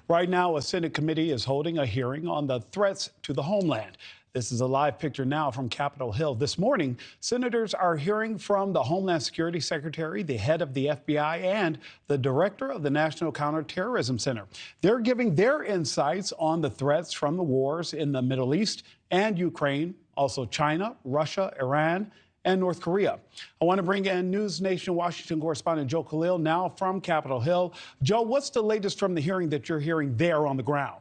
Right now, a Senate committee is holding a hearing on the threats to the homeland. This is a live picture now from Capitol Hill. This morning, senators are hearing from the Homeland Security Secretary, the head of the FBI, and the director of the National Counterterrorism Center. They're giving their insights on the threats from the wars in the Middle East and Ukraine, also China, Russia, Iran, and North Korea. I want to bring in NewsNation Washington correspondent Joe Khalil now from Capitol Hill. Joe, what's the latest from the hearing that you're hearing there on the ground?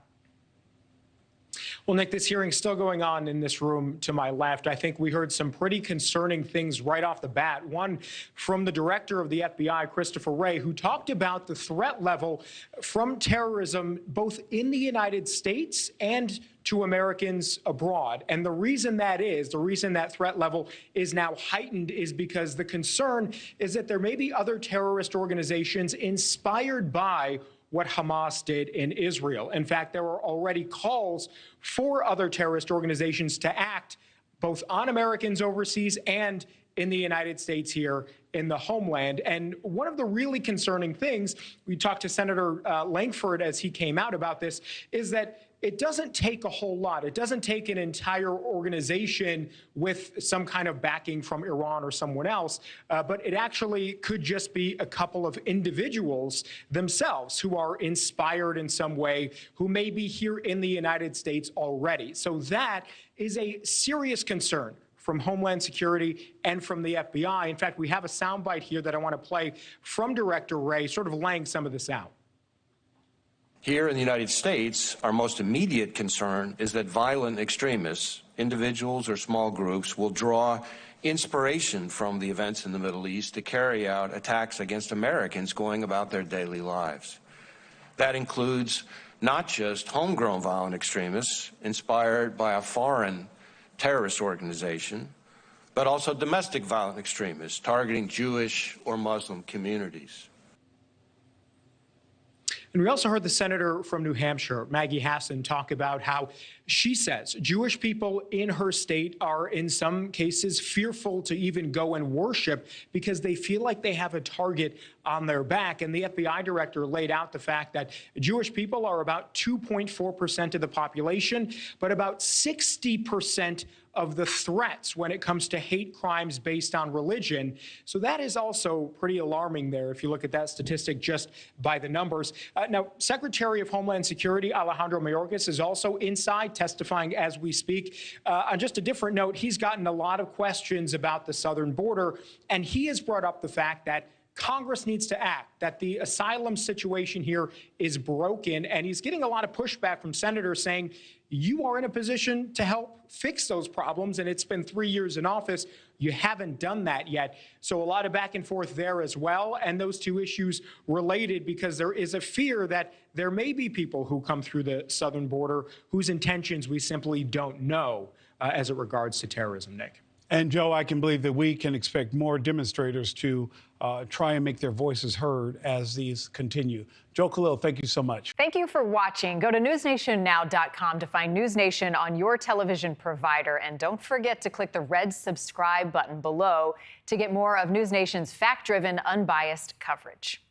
Well, Nick, this hearing's still going on in this room to my left. I think we heard some pretty concerning things right off the bat. One from the director of the FBI, Christopher Wray, who talked about the threat level from terrorism both in the United States and to Americans abroad. And the reason that threat level is now heightened is because the concern is that there may be other terrorist organizations inspired by what Hamas did in Israel. In fact, there were already calls for other terrorist organizations to act both on Americans overseas and in the United States here in the homeland. And one of the really concerning things, we talked to Senator Lankford as he came out about this, is that it doesn't take a whole lot. It doesn't take an entire organization with some kind of backing from Iran or someone else, but it actually could just be a couple of individuals themselves who are inspired in some way, who may be here in the United States already. So that is a serious concern from Homeland Security and from the FBI. In fact, we have a soundbite here that I want to play from Director Wray, sort of laying some of this out. Here in the United States, our most immediate concern is that violent extremists, individuals or small groups, will draw inspiration from the events in the Middle East to carry out attacks against Americans going about their daily lives. That includes not just homegrown violent extremists inspired by a foreign terrorist organization, but also domestic violent extremists targeting Jewish or Muslim communities. And we also heard the senator from New Hampshire, Maggie Hassan, talk about how she says Jewish people in her state are in some cases fearful to even go and worship because they feel like they have a target on their back. And the FBI director laid out the fact that Jewish people are about 2.4% of the population, but about 60% of the threats when it comes to hate crimes based on religion. So that is also pretty alarming there if you look at that statistic just by the numbers. Now, Secretary of Homeland Security Alejandro Mayorkas is also inside testifying as we speak. On just a different note, he's gotten a lot of questions about the southern border, and he has brought up the fact that Congress needs to act, that the asylum situation here is broken, and he's getting a lot of pushback from senators saying, you are in a position to help fix those problems, and it's been 3 years in office. You haven't done that yet. So a lot of back and forth there as well, and those two issues related because there is a fear that there may be people who come through the southern border whose intentions we simply don't know as it regards to terrorism, Nick. And Joe, I can believe that we can expect more demonstrators to try and make their voices heard as these continue. Joe Khalil, thank you so much. Thank you for watching. Go to newsnationnow.com to find NewsNation on your television provider. And don't forget to click the red subscribe button below to get more of NewsNation's fact-driven, unbiased coverage.